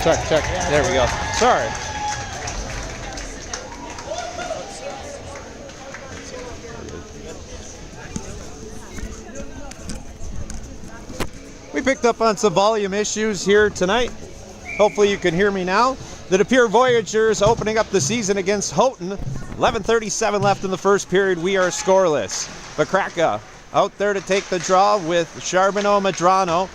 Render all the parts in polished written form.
Check. There we go. Sorry. We picked up on some volume issues here tonight. Hopefully you can hear me now. The Pere Voyageurs opening up the season against Houghton. 11:37 left in the first period. We are scoreless. Vakraka out there to take the draw with Charbonneau Medrano.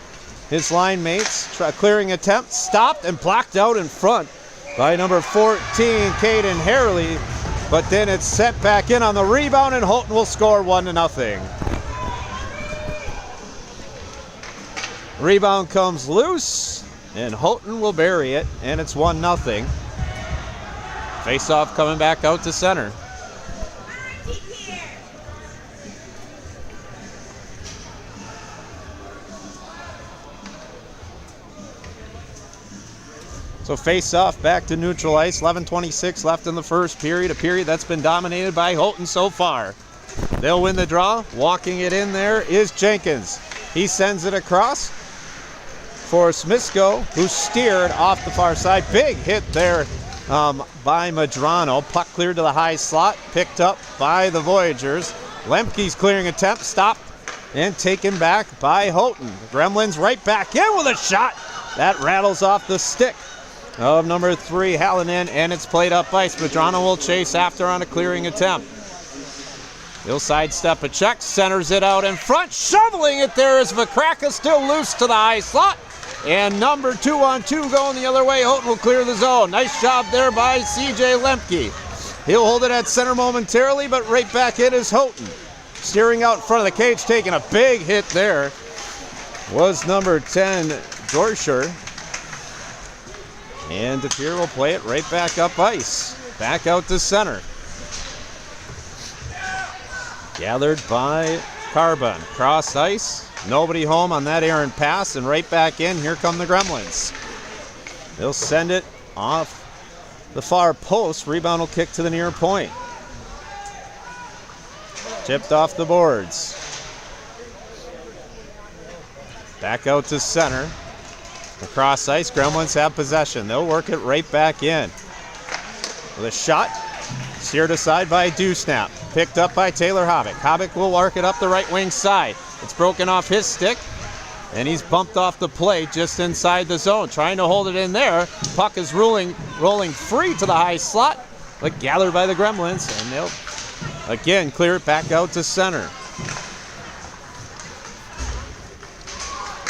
His line mates, clearing attempt, stopped and blocked out in front by number 14, Caden Harley. But then it's sent back in on the rebound, and Houghton will score 1-0. Rebound comes loose, and Houghton will bury it, and it's 1-0. Face-off coming back out to center. So face-off back to neutral ice. 11:26 left in the first period, a period that's been dominated by Houghton so far. They'll win the draw. Walking it in there is Jenkins. He sends it across for Smisko, who steered off the far side. Big hit there by Medrano. Puck cleared to the high slot, picked up by the Voyageurs. Lemke's clearing attempt, stopped and taken back by Houghton. The Gremlins right back in with a shot. That rattles off the stick of number 3, Hallinan, and it's played up ice. Medrano will chase after on a clearing attempt. He'll sidestep a check, centers it out in front. Shoveling it there is Vakraka, still loose to the high slot. And number 2-on-2 going the other way. Houghton will clear the zone. Nice job there by CJ Lemke. He'll hold it at center momentarily, but right back in is Houghton. Steering out in front of the cage, taking a big hit there was number 10, Dorscher. And DePere will play it right back up ice. Back out to center. Gathered by Carbon. Cross ice. Nobody home on that errant pass, and right back in. Here come the Gremlins. They'll send it off the far post. Rebound will kick to the near point. Tipped off the boards. Back out to center. Across ice, Gremlins have possession. They'll work it right back in. With a shot, steered aside by Dewsnap. Picked up by Taylor Havoc. Havoc will work it up the right wing side. It's broken off his stick, and he's bumped off the plate just inside the zone. Trying to hold it in there. Puck is rolling free to the high slot, but gathered by the Gremlins, and they'll again clear it back out to center.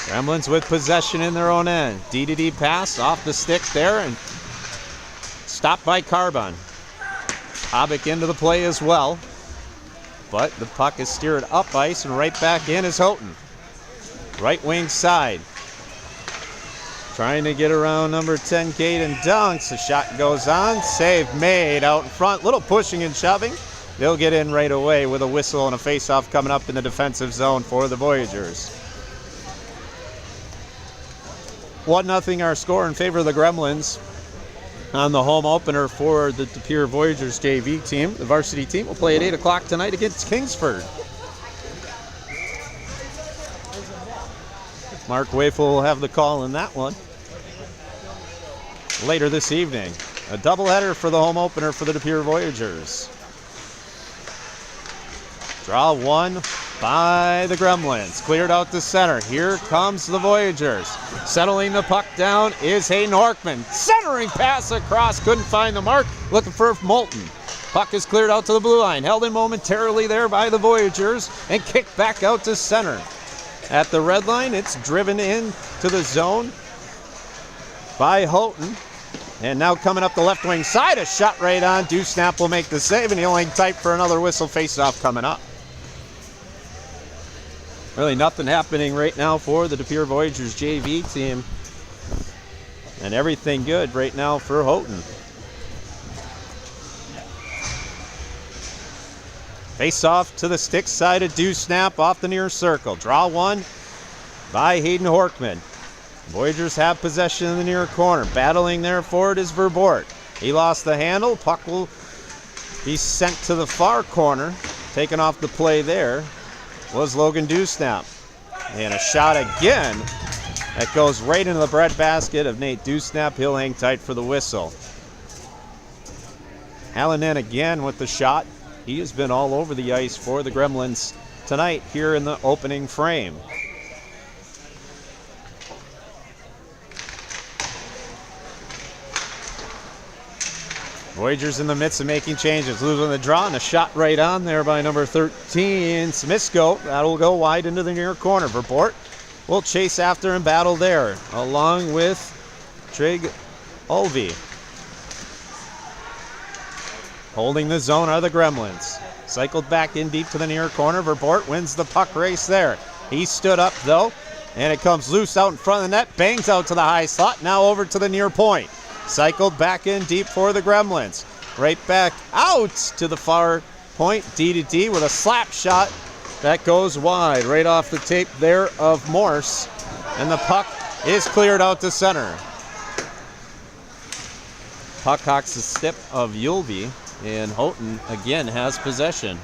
Gremlins with possession in their own end. D-to-D pass off the stick there, and stopped by Carbon. Havoc into the play as well. But the puck is steered up ice, and right back in is Houghton. Right wing side. Trying to get around number 10, Caden Dunks. The shot goes on. Save made out in front. Little pushing and shoving. They'll get in right away with a whistle and a face-off coming up in the defensive zone for the Voyageurs. 1-0 our score in favor of the Gremlins on the home opener for the Pere Voyageurs JV team. The varsity team will play at 8 o'clock tonight against Kingsford. Mark Wafel will have the call in that one later this evening. A doubleheader for the home opener for the Pere Voyageurs. Draw one by the Gremlins. Cleared out to center. Here comes the Voyageurs. Settling the puck down is Hayden Horkman. Centering pass across. Couldn't find the mark. Looking for Moulton. Puck is cleared out to the blue line. Held in momentarily there by the Voyageurs and kicked back out to center. At the red line, it's driven in to the zone by Houghton. And now coming up the left wing side, a shot right on. Dewsnap will make the save, and he'll hang tight for another whistle face-off coming up. Really nothing happening right now for the Pere Voyageurs JV team. And everything good right now for Houghton. Face off to the stick side of Dewsnap off the near circle. Draw one by Hayden Horkman. Voyageurs have possession in the near corner. Battling there for it is Verbort. He lost the handle. Puck will be sent to the far corner. Taken off the play there was Logan Dewsnap. And a shot again That goes right into the breadbasket of Nate Dewsnap. He'll hang tight for the whistle. Hallinan again with the shot. He has been all over the ice for the Gremlins tonight here in the opening frame. Voyageurs in the midst of making changes. Losing the draw and a shot right on there by number 13, Smisko. That'll go wide into the near corner. Verport will chase after and battle there, along with Trig Ulvi. Holding the zone are the Gremlins. Cycled back in deep to the near corner. Verport wins the puck race there. He stood up though, and it comes loose out in front of the net. Bangs out to the high slot. Now over to the near point. Cycled back in deep for the Gremlins. Right back out to the far point. D with a slap shot. That goes wide right off the tape there of Morse. And the puck is cleared out to center. Puck hawks the step of Yulby. And Houghton again has possession.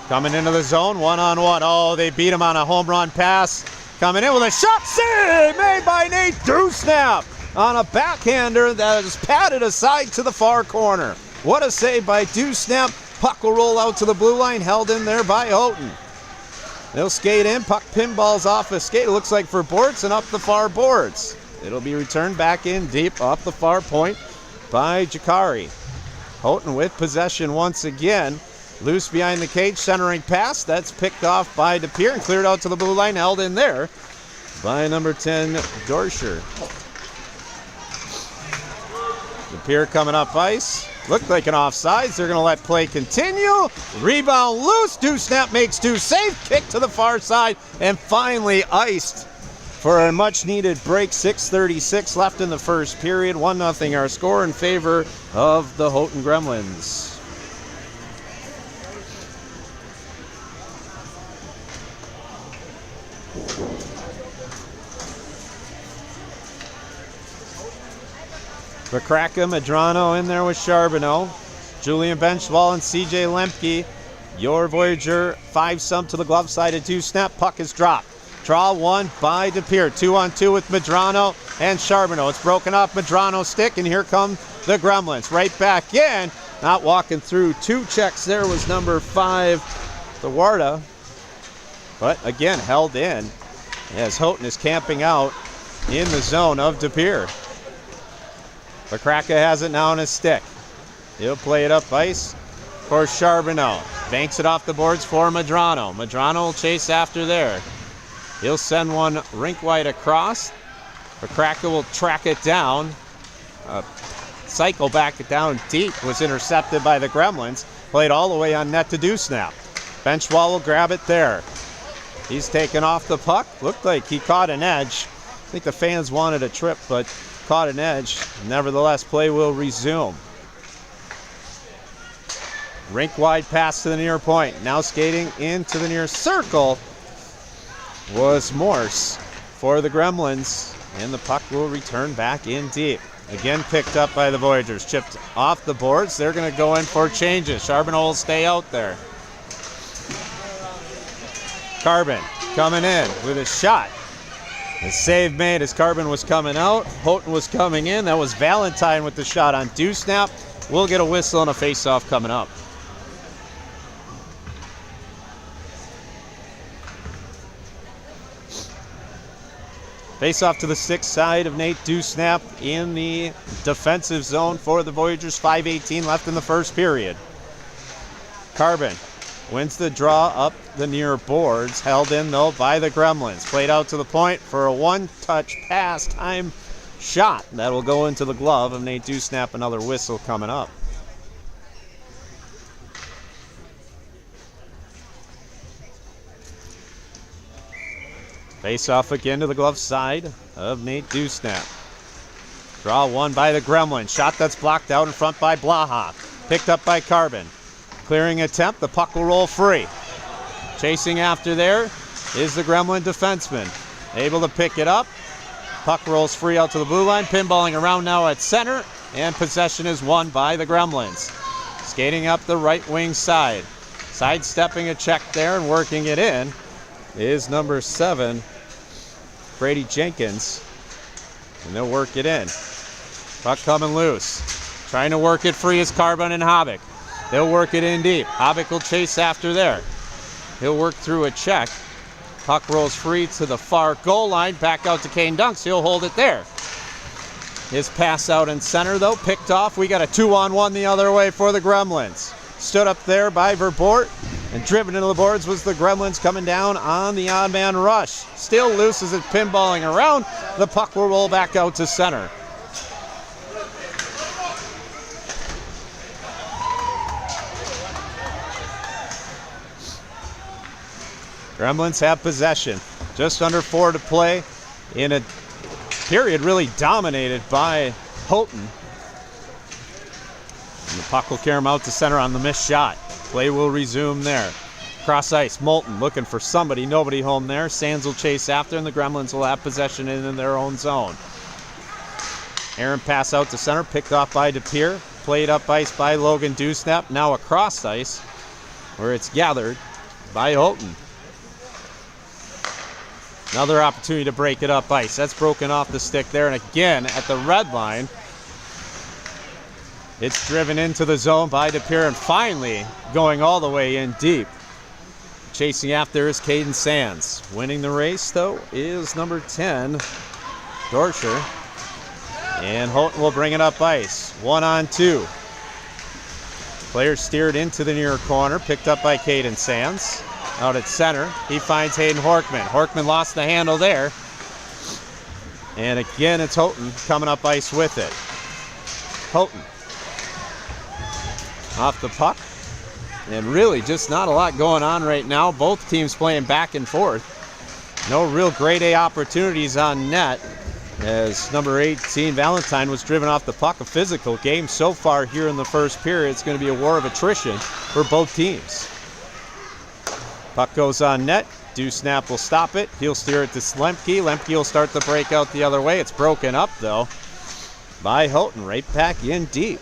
Coming into the zone, one-on-one. Oh, they beat him on a home run pass. Coming in with a shot save made by Nate Dewsnap on a backhander that is patted aside to the far corner. What a save by Dewsnap. Puck will roll out to the blue line, held in there by Houghton. They'll skate in, puck pinballs off a skate. It looks like for boards and up the far boards. It'll be returned back in deep off the far point by Jakari. Houghton with possession once again. Loose behind the cage, centering pass. That's picked off by DePere and cleared out to the blue line, held in there by number 10, Dorscher. DePere coming up ice. Looked like an offsides. They're going to let play continue. Rebound loose. Dewsnap makes two. Safe kick to the far side. And finally iced for a much-needed break. 6:36 left in the first period. 1-0 our score in favor of the Houghton Gremlins. Bakraka, Medrano in there with Charbonneau. Julian Benchwall and CJ Lemke. Your Voyager 5-sum to the glove side of Dewsnap. Puck is dropped. Draw one by DePere. 2-on-2 with Medrano and Charbonneau. It's broken off Medrano's stick, and here come the Gremlins. Right back in. Not walking through two checks there was number 5, Thewarda. But again, held in as Houghton is camping out in the zone of DePere. Bakraka has it now on his stick. He'll play it up ice for Charbonneau. Banks it off the boards for Medrano. Medrano will chase after there. He'll send one rink wide across. Bakraka will track it down. Cycle back it down deep. Was intercepted by the Gremlins. Played all the way on net to Dewsnap. Benchwall will grab it there. He's taken off the puck. Looked like he caught an edge. I think the fans wanted a trip, but caught an edge. Nevertheless, play will resume. Rink wide pass to the near point. Now skating into the near circle was Morse for the Gremlins, and the puck will return back in deep. Again picked up by the Voyageurs. Chipped off the boards. They're going to go in for changes. Charbonneau will stay out there. Carbon coming in with a shot. The save made as Carbon was coming out. Houghton was coming in. That was Valentine with the shot on Dewsnap. We'll get a whistle and a face-off coming up. Face-off to the 6th side of Nate Dewsnap in the defensive zone for the Voyageurs. 5:18 left in the first period. Carbon wins the draw up the near boards. Held in, though, by the Gremlins. Played out to the point for a one-touch pass time shot. That will go into the glove of Nate Dewsnap. Another whistle coming up. Face off again to the glove side of Nate Dewsnap. Draw one by the Gremlin. Shot that's blocked out in front by Blaha. Picked up by Carbon. Clearing attempt. The puck will roll free. Chasing after there is the Gremlin defenseman. Able to pick it up. Puck rolls free out to the blue line. Pinballing around now at center. And possession is won by the Gremlins. Skating up the right wing side. Sidestepping a check there and working it in is number 7, Brady Jenkins. And they'll work it in. Puck coming loose. Trying to work it free is Carbon and Havoc. They'll work it in deep. Havoc will chase after there. He'll work through a check. Puck rolls free to the far goal line. Back out to Caden Dunks. He'll hold it there. His pass out in center, though, picked off. We got a 2-on-1 the other way for the Gremlins. Stood up there by Verbort, and driven into the boards was the Gremlins coming down on the odd man rush. Still loose as it's pinballing around. The puck will roll back out to center. Gremlins have possession. Just under 4 to play in a period really dominated by Houghton. And the puck will carry him out to center on the missed shot. Play will resume there. Cross ice, Moulton looking for somebody. Nobody home there. Sands will chase after, and the Gremlins will have possession in their own zone. Aaron pass out to center, picked off by DePere. Played up ice by Logan Dewsnap. Now across ice, where it's gathered by Houghton. Another opportunity to break it up ice. That's broken off the stick there, and again at the red line. It's driven into the zone by DePere, and finally going all the way in deep. Chasing after is Caden Sands. Winning the race, though, is number 10, Dorscher. And Houghton will bring it up ice. 1-on-2. Player steered into the near corner, picked up by Caden Sands. Out at center, he finds Hayden Horkman. Horkman lost the handle there. And again, it's Houghton coming up ice with it. Houghton off the puck. And really just not a lot going on right now. Both teams playing back and forth. No real grade A opportunities on net, as number 18, Valentine, was driven off the puck. A physical game so far here in the first period. It's going to be a war of attrition for both teams. Puck goes on net. Dewsnap will stop it. He'll steer it to Lemke. Lemke will start the breakout the other way. It's broken up, though, by Houghton. Right back in deep.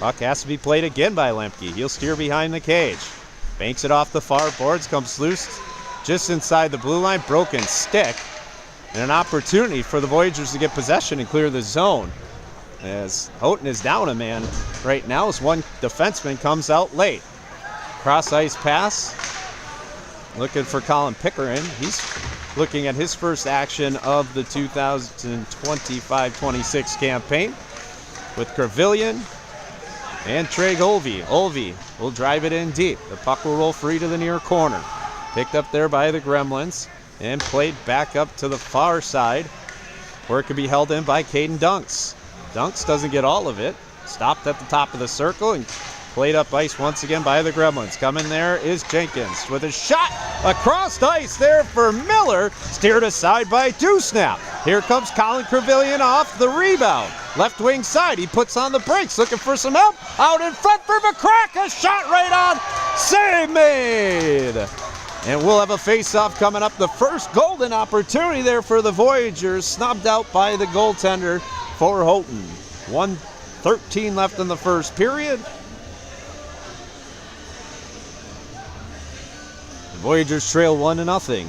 Puck has to be played again by Lemke. He'll steer behind the cage. Banks it off the far boards. Comes loose just inside the blue line. Broken stick. And an opportunity for the Voyageurs to get possession and clear the zone, as Houghton is down a man right now as one defenseman comes out late. Cross ice pass. Looking for Colin Pickering. He's looking at his first action of the 2025-26 campaign with Kervillian and Treg Olvey. Olvey will drive it in deep. The puck will roll free to the near corner. Picked up there by the Gremlins and played back up to the far side, where it could be held in by Caden Dunks. Dunks doesn't get all of it. Stopped at the top of the circle and played up ice once again by the Gremlins. Coming there is Jenkins with a shot across ice there for Miller. Steered aside by Dewsnap. Here comes Colin Kervillian off the rebound. Left wing side, he puts on the brakes, looking for some help. Out in front for McCrack, a shot right on. Save made. And we'll have a face-off coming up. The first golden opportunity there for the Voyageurs, snubbed out by the goaltender for Houghton. 1:13 left in the first period. The Voyageurs trail 1-0.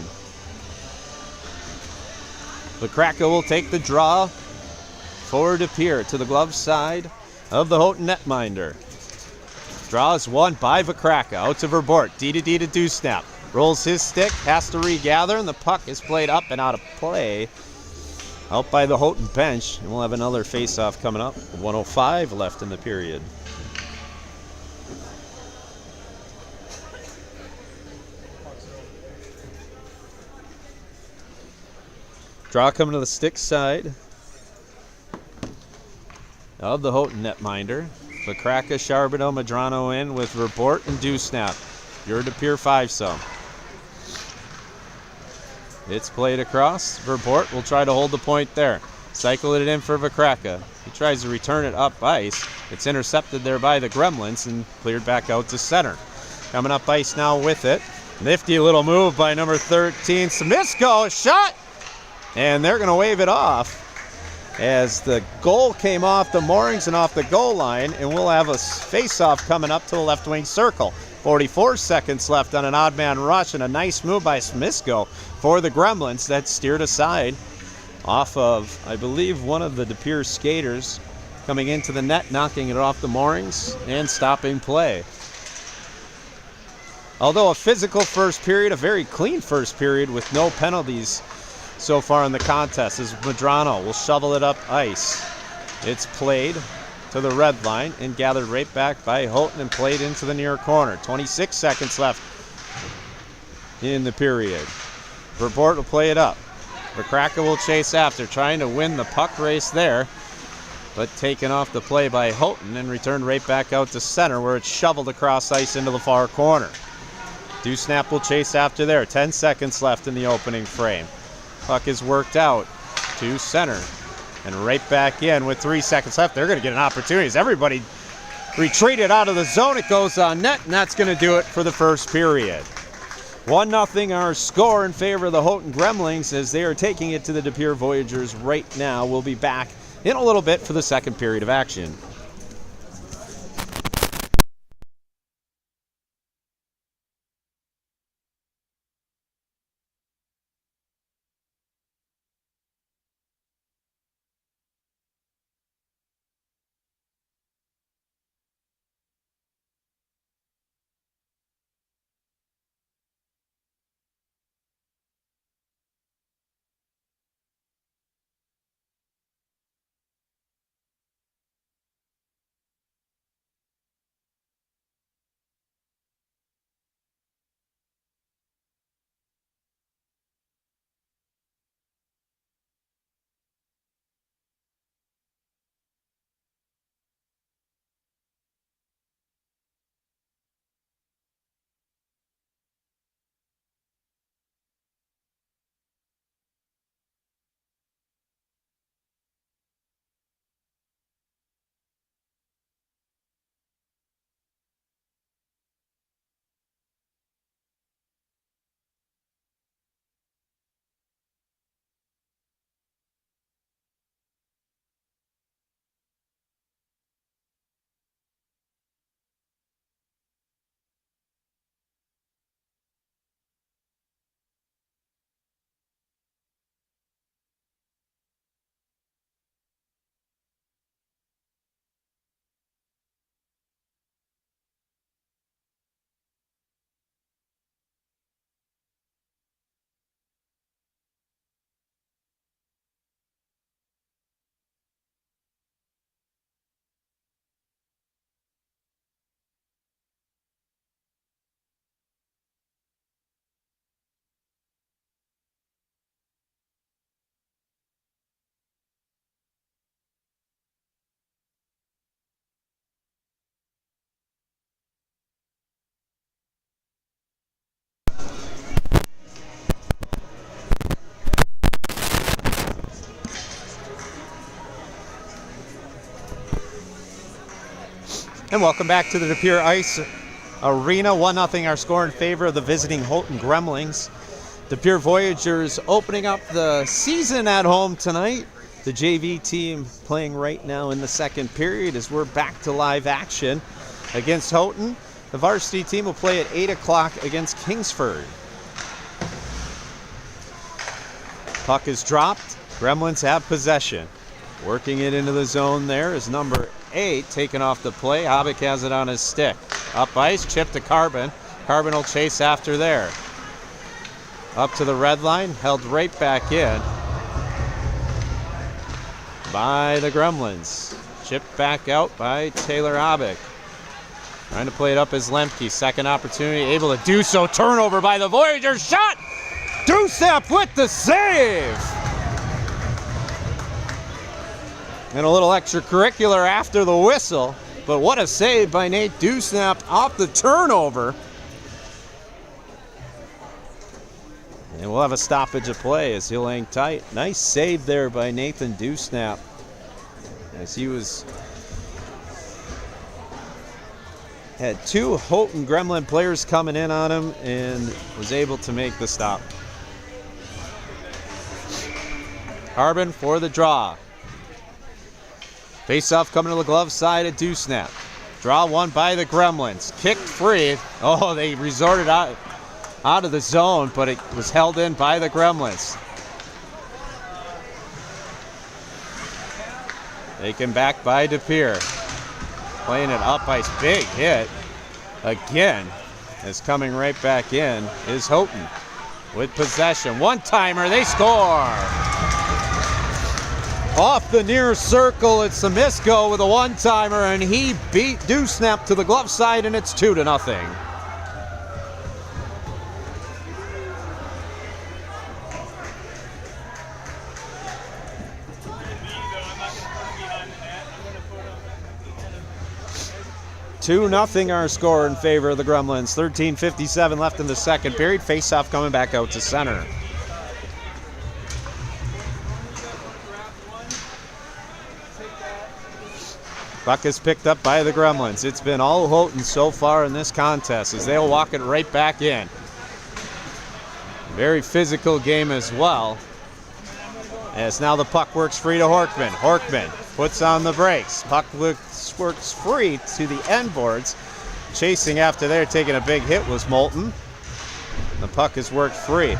McCracken will take the draw for DePere to the glove side of the Houghton netminder. Draw is won by Vakraka. Out to Verbort. D to Dewsnap. Rolls his stick, has to regather, and the puck is played up and out of play. Out by the Houghton bench, and we'll have another face-off coming up. 1:05 left in the period. Draw coming to the stick side of the Houghton netminder. Vakraka, Charbonneau, Madrano in with Verbort and Dewsnap. Your DePere 5-some. It's played across. Verbort will try to hold the point there. Cycle it in for Vakraka. He tries to return it up ice. It's intercepted there by the Gremlins and cleared back out to center. Coming up ice now with it. Nifty little move by number 13. Samisko, shot! And they're going to wave it off as the goal came off the moorings and off the goal line, and we'll have a face-off coming up to the left wing circle. 44 seconds left on an odd man rush, and a nice move by Smisko for the Gremlins that steered aside off of, I believe, one of the De Pere skaters coming into the net, knocking it off the moorings and stopping play. Although a physical first period, a very clean first period with no penalties so far in the contest, as Medrano will shovel it up ice. It's played to the red line and gathered right back by Houghton and played into the near corner. 26 seconds left in the period. Verboort will play it up. Verkraka will chase after, trying to win the puck race there, but taken off the play by Houghton and returned right back out to center, where it's shoveled across ice into the far corner. Dewsnap will chase after there. 10 seconds left in the opening frame. Puck is worked out to center and right back in with 3 seconds left. They're going to get an opportunity as everybody retreated out of the zone. It goes on net, and that's going to do it for the first period. 1-0 our score in favor of the Houghton Gremlins as they are taking it to the De Pere Voyageurs right now. We'll be back in a little bit for the second period of action. And welcome back to the De Pere Ice Arena. 1-0 our score in favor of the visiting Houghton Gremlins. De Pere Voyageurs opening up the season at home tonight. The JV team playing right now in the second period as we're back to live action against Houghton. The varsity team will play at 8 o'clock against Kingsford. Puck is dropped. Gremlins have possession. Working it into the zone there is number 8, taken off the play. Hobbik has it on his stick. Up ice, chip to Carbon. Carbon will chase after there. Up to the red line, held right back in by the Gremlins. Chipped back out by Taylor Hobbik. Trying to play it up as Lemke. Second opportunity, able to do so. Turnover by the Voyageurs. Shot! Dewsnap with the save! And a little extracurricular after the whistle. But what a save by Nate Dewsnap off the turnover. And we'll have a stoppage of play as he'll hang tight. Nice save there by Nathan Dewsnap, as he had 2 Houghton Gremlin players coming in on him and was able to make the stop. Carbon for the draw. Face-off coming to the glove side at Dewsnap. Draw one by the Gremlins. Kicked free. Oh, they resorted out of the zone, but it was held in by the Gremlins. Taken back by DePere. Playing it up ice. Big hit. Again, is coming right back in is Houghton with possession. One-timer. They score. Off the near circle, it's Samisko with a one-timer, and he beat Dewsnap to the glove side, and it's 2-0. Two nothing our score in favor of the Gremlins. 13:57 left in the second period. Face-off coming back out to center. Puck is picked up by the Gremlins. It's been all Houghton so far in this contest as they'll walk it right back in. Very physical game as well. As now the puck works free to Horkman. Horkman puts on the brakes. Puck works free to the end boards. Chasing after there, taking a big hit was Moulton. The puck is worked free.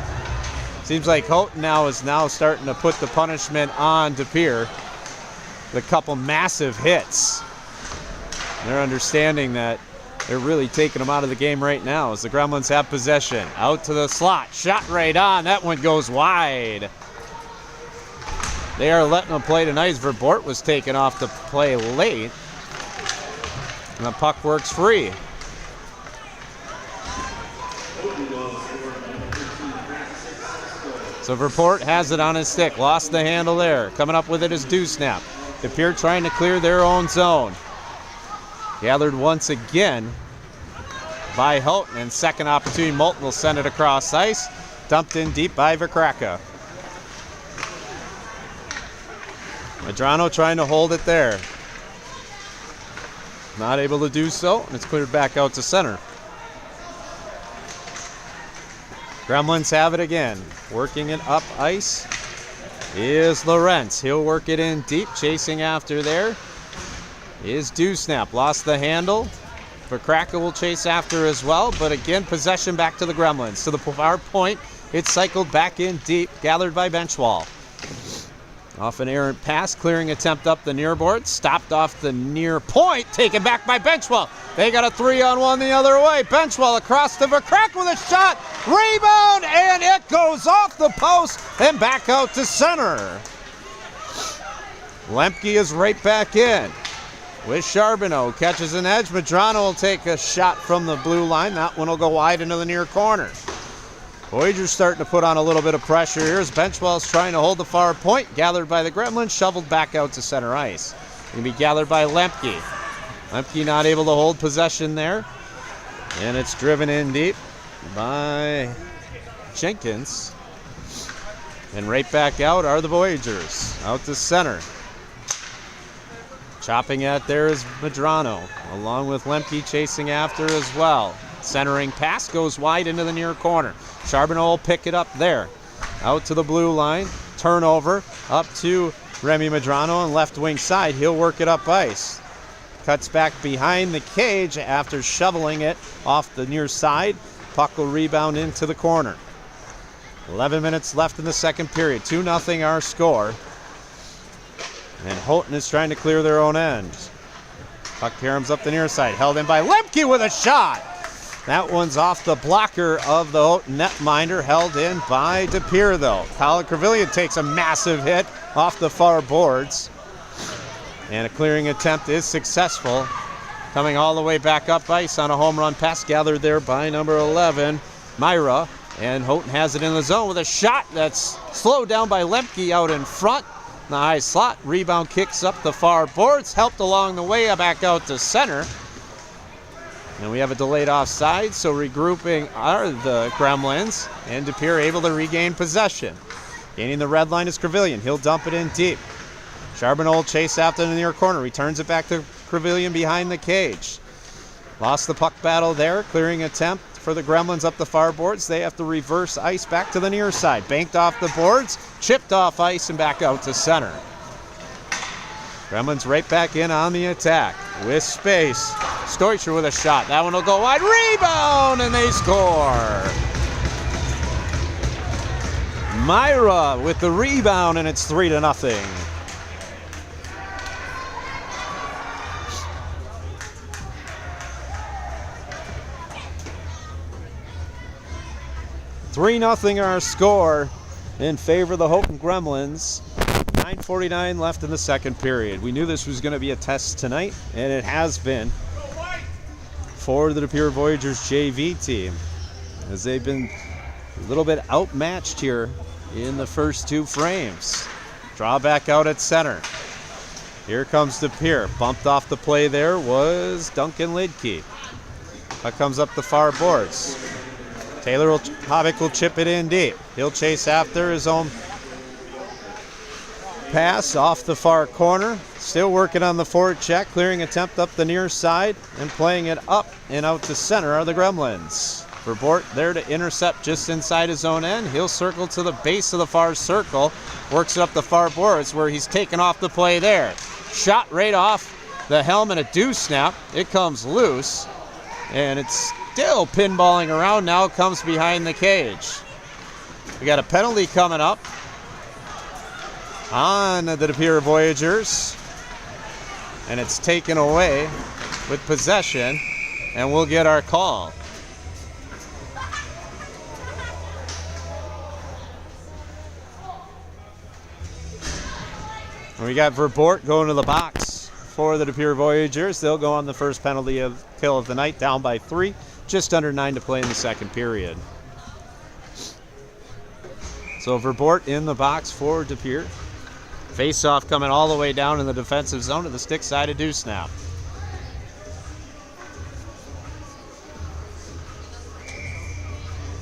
Seems like Houghton now is starting to put the punishment on DePere. A couple massive hits. They're understanding that they're really taking them out of the game right now as the Gremlins have possession. Out to the slot. Shot right on. That one goes wide. They are letting them play tonight. Verbort was taken off the play late. And the puck works free. So Verbort has it on his stick. Lost the handle there. Coming up with it is Dewsnap. DePere trying to clear their own zone. Gathered once again by Houghton. And second opportunity, Moulton will send it across ice. Dumped in deep by Verkraka. Medrano trying to hold it there. Not able to do so, and it's cleared back out to center. Gremlins have it again. Working it up ice is Lorentz. He'll work it in deep. Chasing after there is Dewsnap. Lost the handle. Verkraka will chase after as well, but again, possession back to the Gremlins. To the far point, it's cycled back in deep, gathered by Benchwall. Off an errant pass, clearing attempt up the near board. Stopped off the near point, taken back by Benchwell. They got a 3-on-1 the other way. Benchwell across to Verkraka with a shot. Rebound, and it goes off the post and back out to center. Lemke is right back in with Charbonneau. Catches an edge. Medrano will take a shot from the blue line. That one will go wide into the near corner. Voyageurs starting to put on a little bit of pressure here as Benchwell's trying to hold the far point. Gathered by the Gremlins, shoveled back out to center ice. Going to be gathered by Lemke. Lemke not able to hold possession there. And it's driven in deep by Jenkins. And right back out are the Voyageurs. Out to center. Chopping at there is Medrano, along with Lemke chasing after as well. Centering pass goes wide into the near corner. Charbonneau will pick it up there. Out to the blue line. Turnover up to Remy Medrano on left wing side. He'll work it up ice. Cuts back behind the cage after shoveling it off the near side. Puck will rebound into the corner. 11 minutes left in the second period. 2-0 our score. And Houghton is trying to clear their own end. Puck caroms up the near side. Held in by Lemke with a shot. That one's off the blocker of the Houghton netminder. Held in by DePere though. Colin Crevillian takes a massive hit off the far boards. And a clearing attempt is successful. Coming all the way back up ice on a home run pass gathered there by number 11, Myra. And Houghton has it in the zone with a shot that's slowed down by Lemke out in front. The high slot. Rebound kicks up the far boards. Helped along the way back out to center. And we have a delayed offside, so regrouping are the Gremlins. And DePere able to regain possession. Gaining the red line is Crevillian. He'll dump it in deep. Charbonneau will chase after in the near corner. Returns it back to Crevillian behind the cage. Lost the puck battle there. Clearing attempt for the Gremlins up the far boards. They have to reverse ice back to the near side. Banked off the boards. Chipped off ice and back out to center. Gremlins right back in on the attack. with space. Stoicher with a shot. That one will go wide. Rebound, and they score. Myra with the rebound, and it's 3-0. $3-0 our score in favor of the Houghton Gremlins. 9:49 left in the second period. We knew this was going to be a test tonight, and it has been for the Pere Voyageurs JV team, as they've been a little bit outmatched here in the first two frames. Draw back out at center. Here comes the Pere. Bumped off the play there was Duncan Lidke. Puck comes up the far boards. Hovick will chip it in deep. He'll chase after his own pass off the far corner. Still working on the forward check. Clearing attempt up the near side and playing it up and out to center are the Gremlins. Verbort there to intercept just inside his own end. He'll circle to the base of the far circle. Works it up the far boards where he's taken off the play there. Shot right off the helmet, a deuce snap. It comes loose. And it's still pinballing around now. Comes behind the cage. We got a penalty coming up on the Pere Voyageurs. And it's taken away with possession. And we'll get our call. We got Verbort going to the box for the Pere Voyageurs. They'll go on the first penalty of kill of the night, down by 3. Just under 9 to play in the second period. So Verbort in the box for De Pere. Face-off coming all the way down in the defensive zone to the stick side of Dewsnap.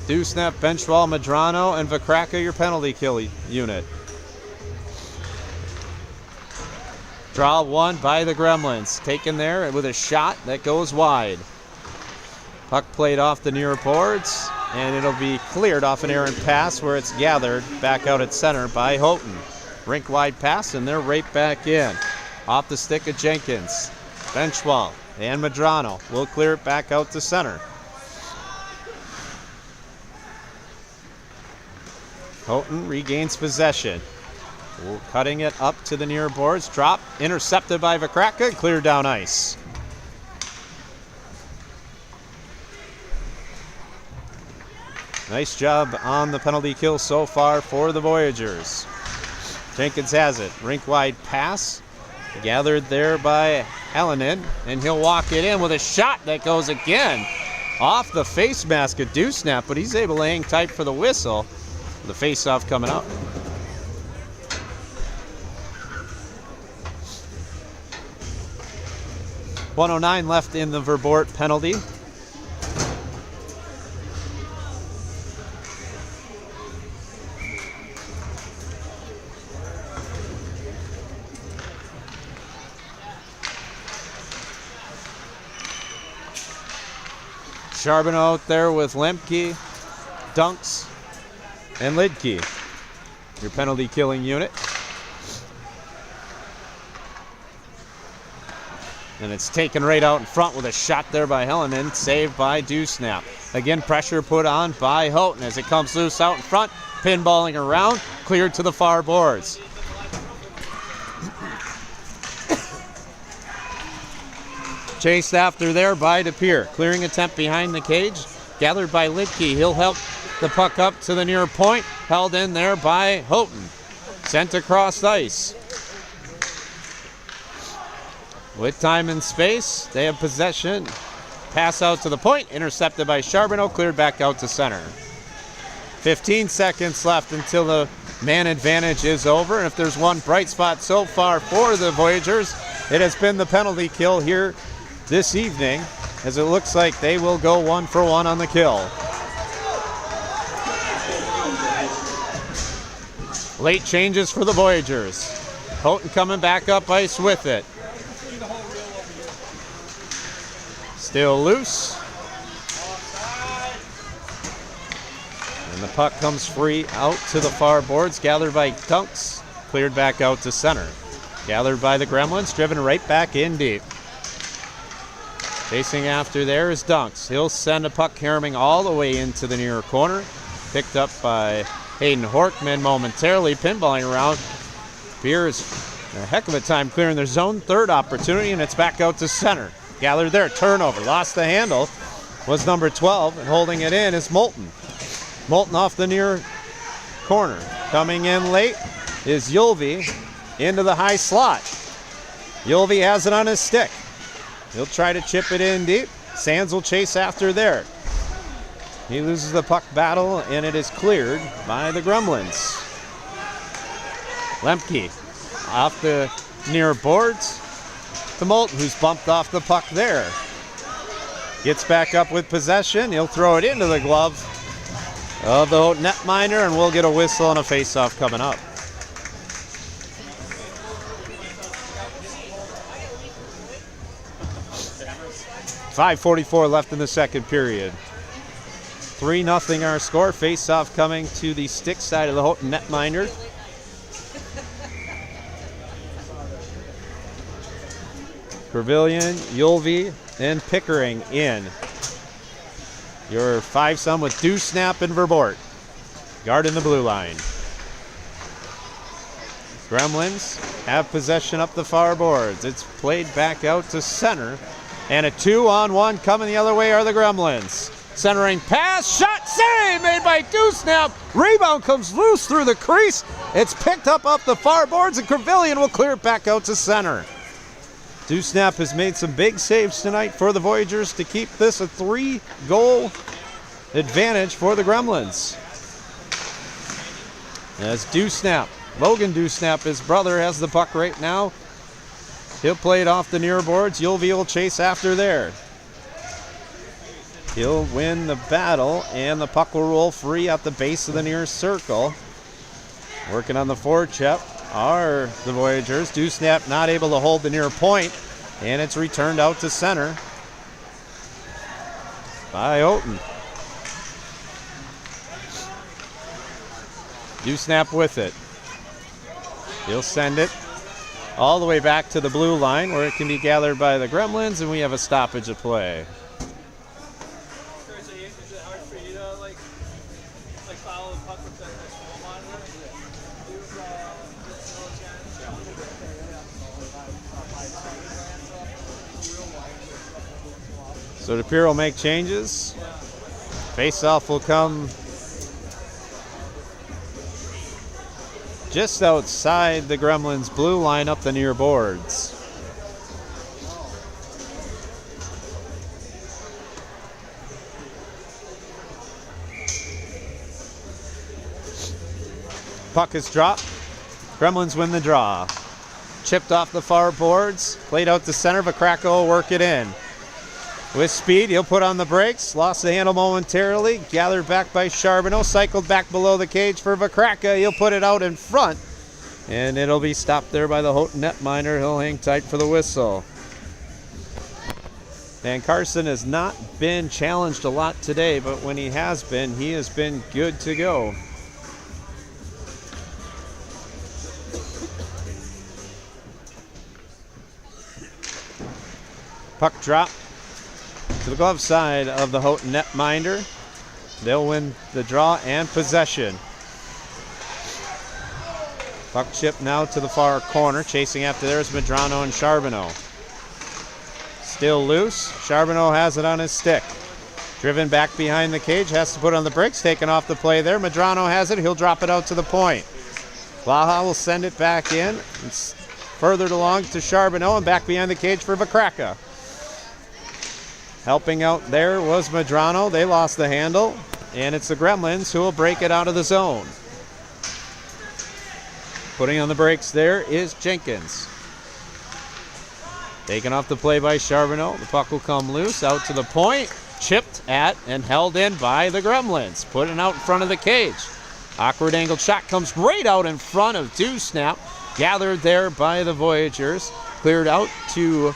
Dewsnap, Benchwall, Medrano, and Vakraka, your penalty kill unit. Draw one by the Gremlins. Taken there with a shot that goes wide. Puck played off the near boards, and it'll be cleared off an errant pass where it's gathered back out at center by Houghton. Rink wide pass, and they're right back in. Off the stick of Jenkins. Benchwall and Medrano will clear it back out to center. Houghton regains possession. Cutting it up to the near boards. Drop, intercepted by Vakraka, cleared down ice. Nice job on the penalty kill so far for the Voyageurs. Jenkins has it. Rink wide pass. Gathered there by Hallinan, and he'll walk it in with a shot that goes again off the face mask of Dewsnap, but he's able to hang tight for the whistle. The face-off coming up. .109 left in the Verbort penalty. Charbonneau out there with Lemke, Dunks, and Lidke, your penalty killing unit. And it's taken right out in front with a shot there by Hallinan, saved by Dewsnap. Again, pressure put on by Houghton as it comes loose out in front, pinballing around, cleared to the far boards. Chased after there by De Pere. Clearing attempt behind the cage, gathered by Lidke. He'll help the puck up to the near point, held in there by Houghton. Sent across ice. With time and space, they have possession. Pass out to the point, intercepted by Charbonneau, cleared back out to center. 15 seconds left until the man advantage is over. And if there's one bright spot so far for the Voyageurs, it has been the penalty kill here this evening, as it looks like they will go 1 for 1 on the kill. Late changes for the Voyageurs. Houghton coming back up ice with it. Still loose. And the puck comes free out to the far boards, gathered by Dunks, cleared back out to center. Gathered by the Gremlins, driven right back in deep. Chasing after there is Dunks. He'll send a puck caroming all the way into the near corner. Picked up by Hayden Horkman momentarily, pinballing around. Beers a heck of a time clearing their zone. Third opportunity, and it's back out to center. Gathered there, turnover. Lost the handle. Was number 12, and holding it in is Moulton. Moulton off the near corner. Coming in late is Yulvey into the high slot. Yulvey has it on his stick. He'll try to chip it in deep. Sands will chase after there. He loses the puck battle, and it is cleared by the Gremlins. Lemke off the near boards to Moulton, who's bumped off the puck there. Gets back up with possession. He'll throw it into the glove of the Houghton netminder, and we'll get a whistle and a face-off coming up. .5:44 left in the second period. 3-0 our score. Face-off coming to the stick side of the Houghton netminder. Pavilion, Yulvey, and Pickering in. Your five-some with Dewsnap and Verbort. Guarding the blue line. Gremlins have possession up the far boards. It's played back out to center. And a 2-on-1 coming the other way are the Gremlins. Centering pass, shot, save made by Dewsnap. Rebound comes loose through the crease. It's picked up the far boards, and Pavilion will clear it back out to center. Dewsnap has made some big saves tonight for the Voyageurs to keep this a 3-goal advantage for the Gremlins. As Dewsnap, Logan Dewsnap, his brother, has the puck right now. He'll play it off the near boards. Yulvey will chase after there. He'll win the battle, and the puck will roll free at the base of the near circle. Working on the forecheck are the Voyageurs. Dewsnap not able to hold the near point, and it's returned out to center by Houghton. Dewsnap with it. He'll send it all the way back to the blue line, where it can be gathered by the Gremlins, and we have a stoppage of play. Is it hard for you to follow the puck with the small monitor? So DePere will make changes. Face-off will come just outside the Gremlins' blue line up the near boards. Puck is dropped. Gremlins win the draw. Chipped off the far boards. Played out to center. Vakraka will work it in. With speed, he'll put on the brakes. Lost the handle momentarily. Gathered back by Charbonneau. Cycled back below the cage for Vakraka. He'll put it out in front. And it'll be stopped there by the Houghton netminder. He'll hang tight for the whistle. And Carson has not been challenged a lot today, but when he has been good to go. Puck drop to the glove side of the Houghton netminder. They'll win the draw and possession. Puck chip now to the far corner. Chasing after there is Medrano and Charbonneau. Still loose. Charbonneau has it on his stick. Driven back behind the cage. Has to put on the brakes. Taken off the play there. Medrano has it. He'll drop it out to the point. Blaha will send it back in. It's furthered along to Charbonneau and back behind the cage for Vakraka. Helping out there was Medrano. They lost the handle, and it's the Gremlins who will break it out of the zone. Putting on the brakes there is Jenkins. Taken off the play by Charbonneau. The puck will come loose out to the point. Chipped at and held in by the Gremlins. Putting out in front of the cage. Awkward angled shot comes right out in front of Dewsnap. Gathered there by the Voyageurs. Cleared out to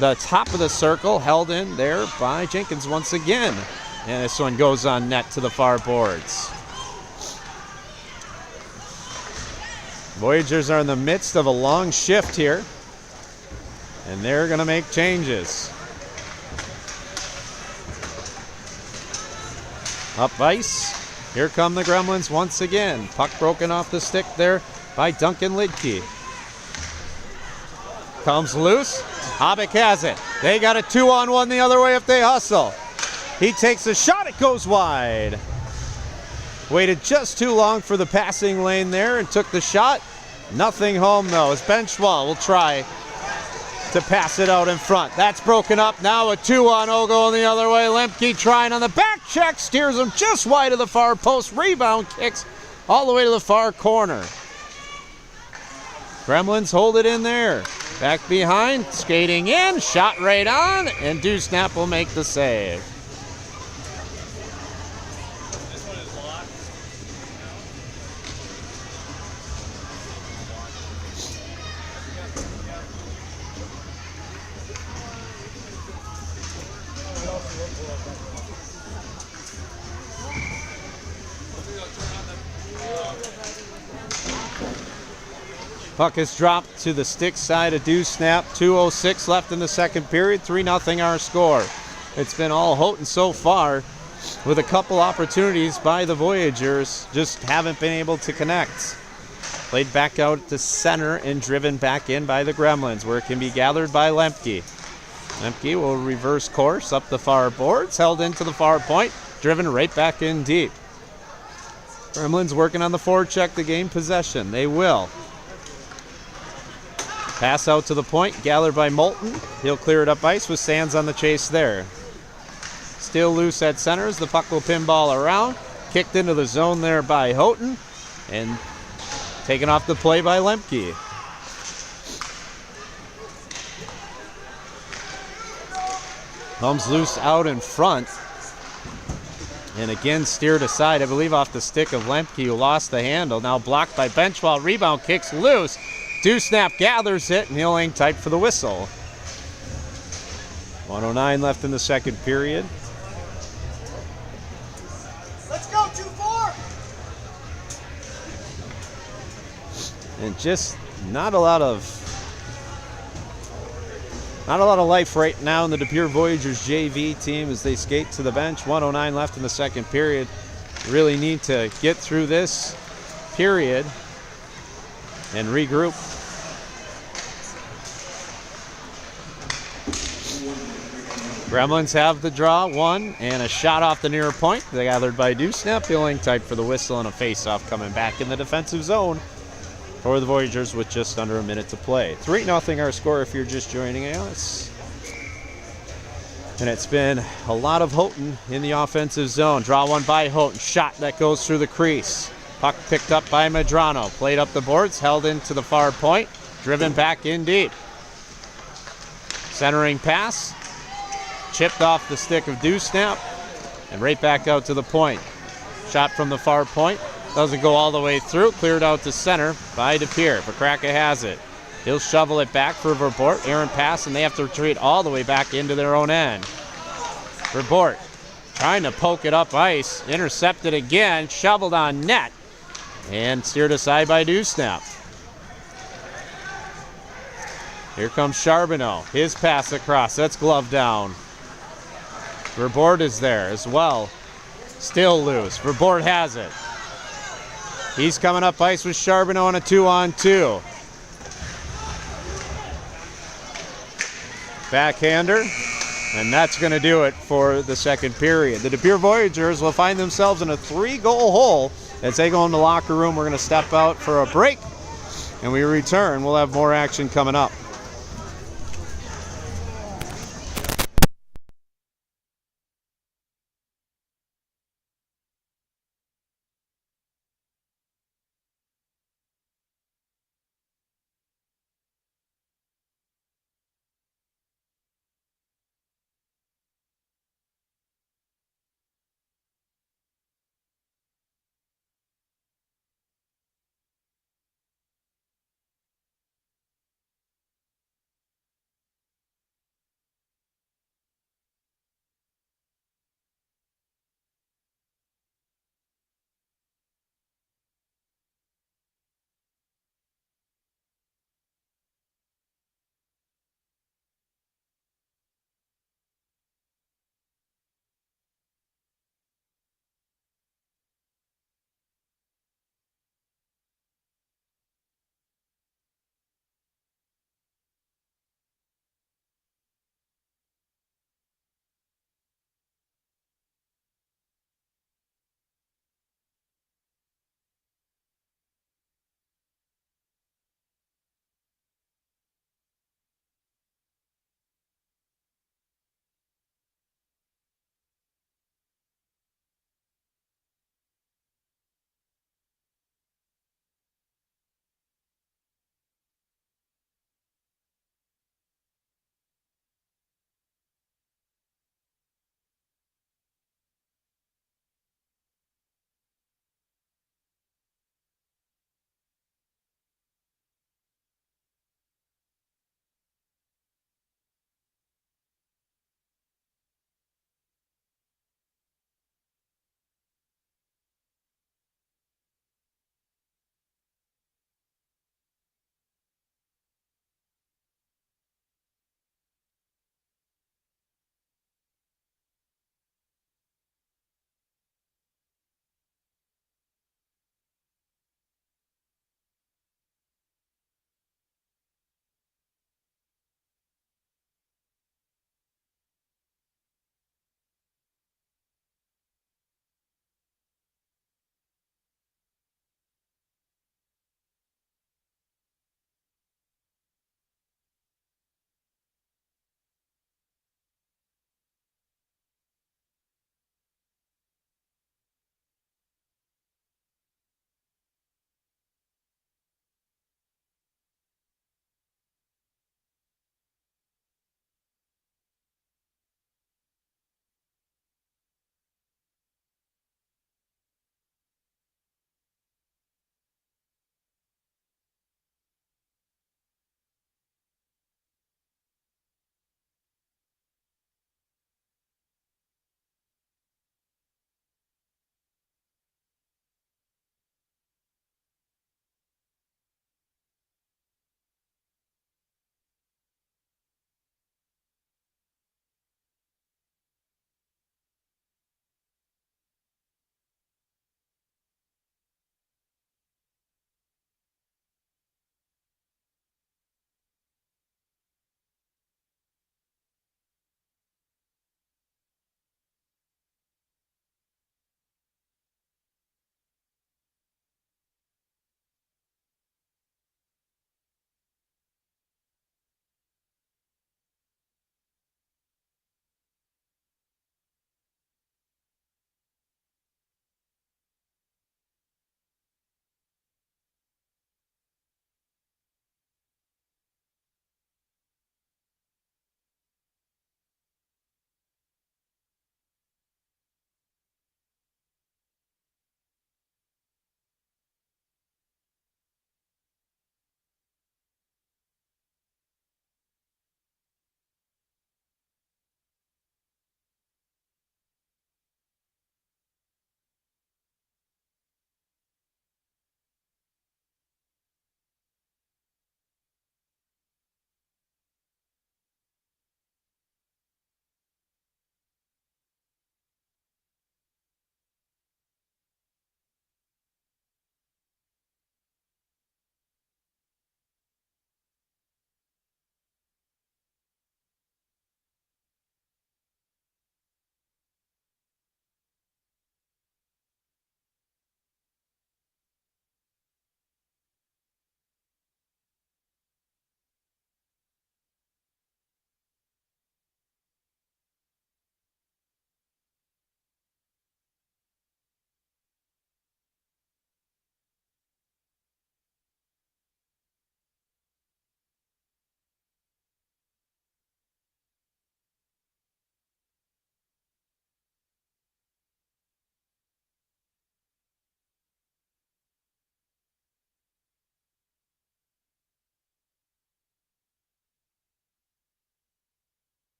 the top of the circle, held in there by Jenkins once again. And this one goes on net to the far boards. Voyageurs are in the midst of a long shift here, and they're going to make changes. Up ice. Here come the Gremlins once again. Puck broken off the stick there by Duncan Lidke. Comes loose. Habik has it. They got a 2-on-1 the other way if they hustle. He takes a shot. It goes wide. Waited just too long for the passing lane there and took the shot. Nothing home though as Benchwall will try to pass it out in front. That's broken up. Now a 2-on-0 going the other way. Lemke trying on the back check. Steers him just wide of the far post. Rebound kicks all the way to the far corner. Gremlins hold it in there. Back behind. Skating in. Shot right on. And Dewsnap will make the save. This one is locked. Puck is dropped to the stick side of Dewsnap. 2:06 left in the second period. 3-0 our score. It's been all Houghton so far with a couple opportunities by the Voyageurs. Just haven't been able to connect. Played back out to center and driven back in by the Gremlins where it can be gathered by Lemke. Lemke will reverse course up the far boards. Held into the far point. Driven right back in deep. Gremlins working on the forecheck to gain possession. They will. Pass out to the point, gathered by Moulton. He'll clear it up ice with Sands on the chase there. Still loose at center as the puck will pinball around. Kicked into the zone there by Houghton. And taken off the play by Lemke. Comes loose out in front. And again steered aside, I believe off the stick of Lemke, who lost the handle. Now blocked by Benchwall. Rebound kicks loose. Dewsnap gathers it, and he'll hang tight for the whistle. 1:09 left in the second period. Let's go, 2-4! And just not a lot of life right now in the De Pere Voyageurs JV team as they skate to the bench. 1:09 left in the second period. Really need to get through this period and regroup. Gremlins have the draw, one, and a shot off the near point. They gathered by Dewsnap, feeling tight for the whistle and a face-off coming back in the defensive zone for the Voyageurs with just under a minute to play. 3-0 our score if you're just joining us. And it's been a lot of Houghton in the offensive zone. Draw one by Houghton. Shot that goes through the crease. Puck picked up by Medrano. Played up the boards, held into the far point. Driven back in deep. Centering pass. Chipped off the stick of Dewsnap. And right back out to the point. Shot from the far point. Doesn't go all the way through. Cleared out to center by De Pere. Vakraka has it. He'll shovel it back for Verbort. Errant pass, and they have to retreat all the way back into their own end. Verbort trying to poke it up ice. Intercepted again. Shoveled on net. And steered aside by Dewsnap. Here comes Charbonneau. His pass across. That's glove down. Verbort is there as well. Still loose. Verbort has it. He's coming up ice with Charbonneau on a 2-on-2. Backhander. And that's going to do it for the second period. The De Pere Voyageurs will find themselves in a 3-goal hole as they go in the locker room. We're going to step out for a break. And we return. We'll have more action coming up.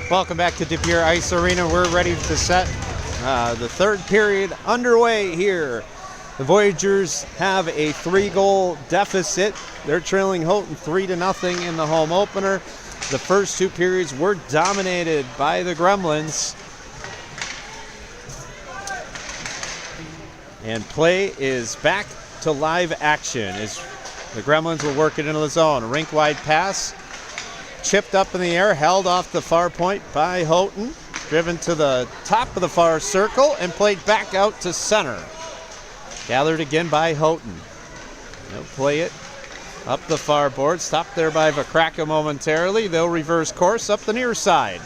Welcome back to De Pere Ice Arena. We're ready to set the third period underway here. The Voyageurs have a 3-goal deficit. They're trailing Houghton 3-0 in the home opener. The first 2 periods were dominated by the Gremlins. And play is back to live action as the Gremlins will work it into the zone. A rink-wide pass. Chipped up in the air, held off the far point by Houghton. Driven to the top of the far circle and played back out to center. Gathered again by Houghton. They'll play it up the far board. Stopped there by Vakraka momentarily. They'll reverse course up the near side.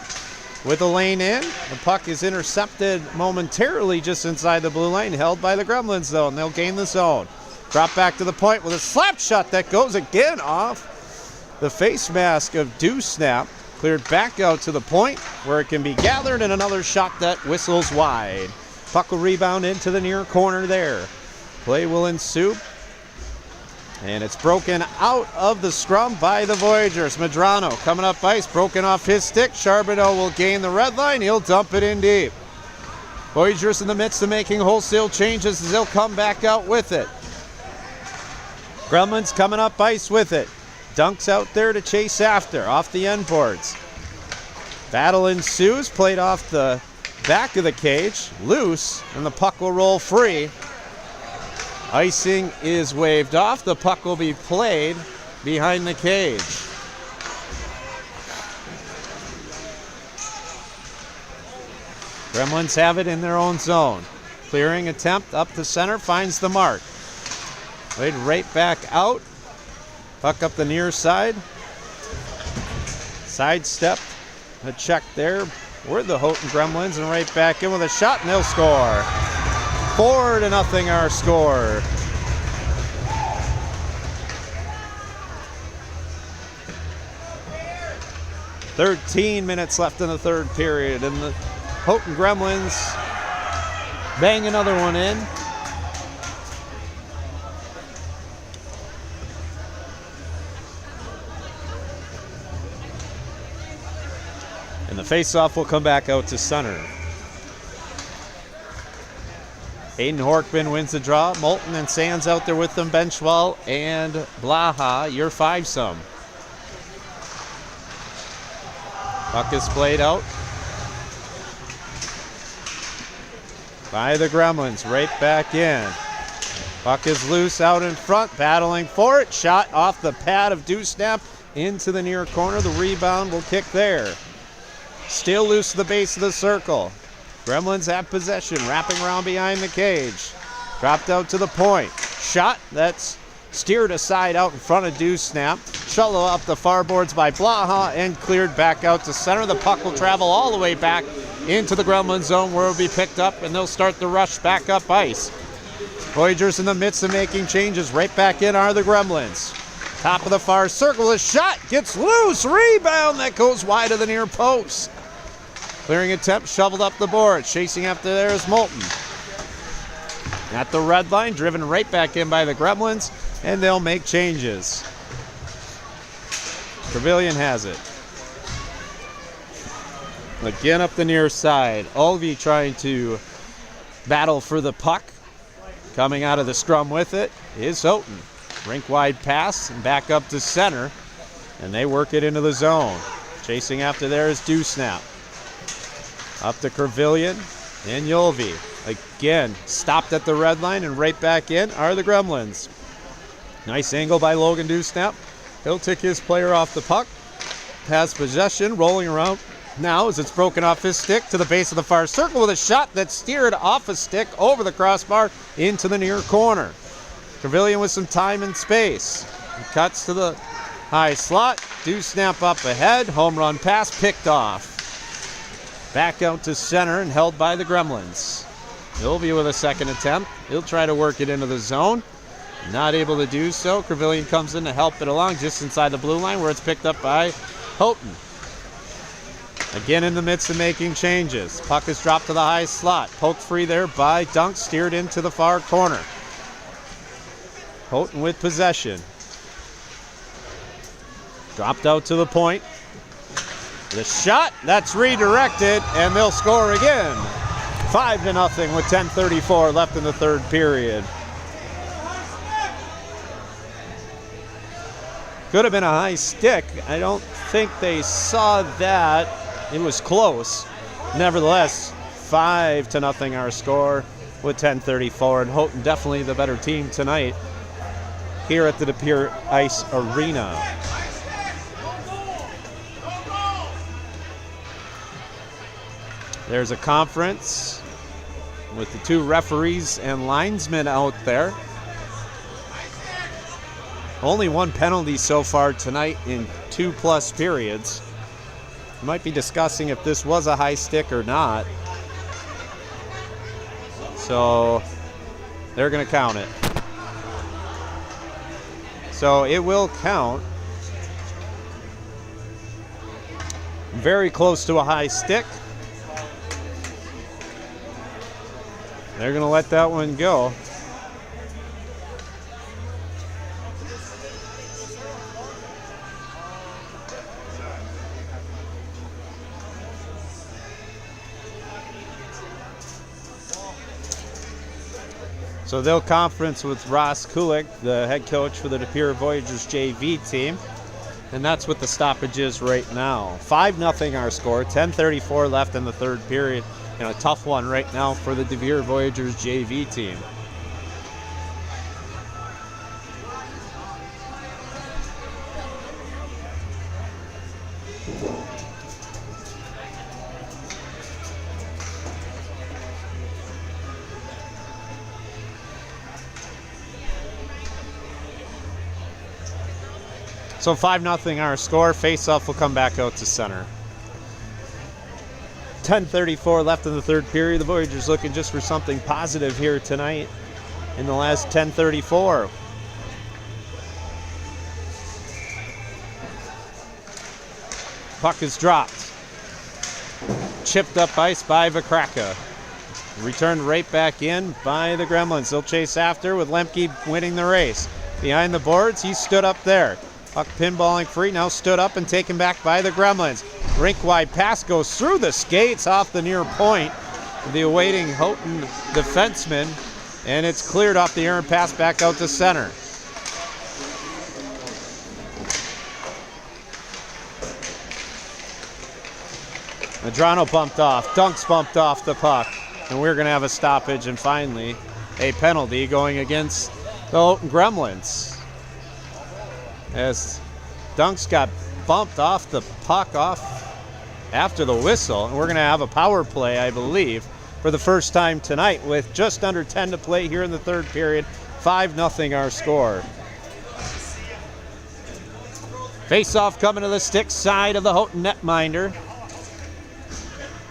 With a lane in, the puck is intercepted momentarily just inside the blue line. Held by the Gremlins though, and they'll gain the zone. Drop back to the point with a slap shot that goes again off the face mask of Dewsnap. Cleared back out to the point where it can be gathered, and another shot that whistles wide. Puck will rebound into the near corner there. Play will ensue. And it's broken out of the scrum by the Voyageurs. Medrano coming up ice, broken off his stick. Charbonneau will gain the red line. He'll dump it in deep. Voyageurs in the midst of making wholesale changes as they'll come back out with it. Gremlins coming up ice with it. Dunks out there to chase after, off the end boards. Battle ensues, played off the back of the cage, loose, and the puck will roll free. Icing is waved off. The puck will be played behind the cage. Gremlins have it in their own zone. Clearing attempt up the center, finds the mark. Played right back out. Puck up the near side. Sidestepped. A check there. We're the Houghton Gremlins, and right back in with a shot, and they'll score. 4-0 our score. "13 minutes left in the third period, and the Houghton Gremlins bang another one in. And the face-off will come back out to center. Hayden Horkman wins the draw. Moulton and Sands out there with them. Benchwell and Blaha, your 5-some. Puck is played out by the Gremlins. Right back in. Puck is loose out in front. Battling for it. Shot off the pad of Dewsnap into the near corner. The rebound will kick there. Still loose to the base of the circle. Gremlins have possession, wrapping around behind the cage. Dropped out to the point. Shot that's steered aside out in front of Dewsnap. Shuttle up the far boards by Blaha and cleared back out to center. The puck will travel all the way back into the Gremlin zone where it will be picked up, and they'll start the rush back up ice. Voyageurs in the midst of making changes. Right back in are the Gremlins. Top of the far circle, a shot gets loose. Rebound that goes wide of the near post. Clearing attempt, shoveled up the board. Chasing after there is Moulton. At the red line, driven right back in by the Gremlins, and they'll make changes. Trevelyan has it. Again up the near side. Olvey trying to battle for the puck. Coming out of the scrum with it is Houghton. Rink-wide pass and back up to center, and they work it into the zone. Chasing after there is Dewsnap. Up to Trevelyan and Yulvey. Again, stopped at the red line, and right back in are the Gremlins. Nice angle by Logan Dewsnap. He'll take his player off the puck. Has possession, rolling around now as it's broken off his stick to the base of the far circle with a shot that's steered off a stick over the crossbar into the near corner. Trevelyan with some time and space. He cuts to the high slot. Dewsnap up ahead. Home run pass picked off. Back out to center and held by the Gremlins. Ilvey with a second attempt. He'll try to work it into the zone. Not able to do so. Trevelyan comes in to help it along just inside the blue line where it's picked up by Houghton. Again in the midst of making changes. Puck is dropped to the high slot. Poked free there by Dunk. Steered into the far corner. Houghton with possession. Dropped out to the point. The shot, that's redirected, and they'll score again. 5-0 with 10:34 left in the third period. Could have been a high stick. I don't think they saw that. It was close. Nevertheless, 5-0 our score with 10:34, and Houghton definitely the better team tonight here at the De Pere Ice Arena. There's a conference with the two referees and linesmen out there. Only one penalty so far tonight in 2+ periods. We might be discussing if this was a high stick or not. So they're going to count it. So it will count. Very close to a high stick. They're going to let that one go. So they'll conference with Ross Kulik, the head coach for the De Pere Voyageurs JV team. And that's what the stoppage is right now. 5-0 our score, 10:34 left in the third period. And a tough one right now for the De Pere Voyageurs JV team. So 5-0 our score. Face-off will come back out to center. 10:34 left in the third period. The Voyageurs looking just for something positive here tonight in the last 10:34. Puck is dropped. Chipped up ice by Vakraka. Returned right back in by the Gremlins. They'll chase after with Lemke winning the race. Behind the boards, he stood up there. Puck pinballing free, now stood up and taken back by the Gremlins. Rink-wide pass goes through the skates off the near point. The awaiting Houghton defenseman, and it's cleared off the errant pass back out to center. Medrano bumped off, Dunks bumped off the puck, and we're going to have a stoppage and finally a penalty going against the Houghton Gremlins. As Dunks got bumped off the puck off after the whistle, and we're going to have a power play, I believe, for the first time tonight with just under 10 to play here in the third period. 5-0 our score. Face-off coming to the stick side of the Houghton netminder.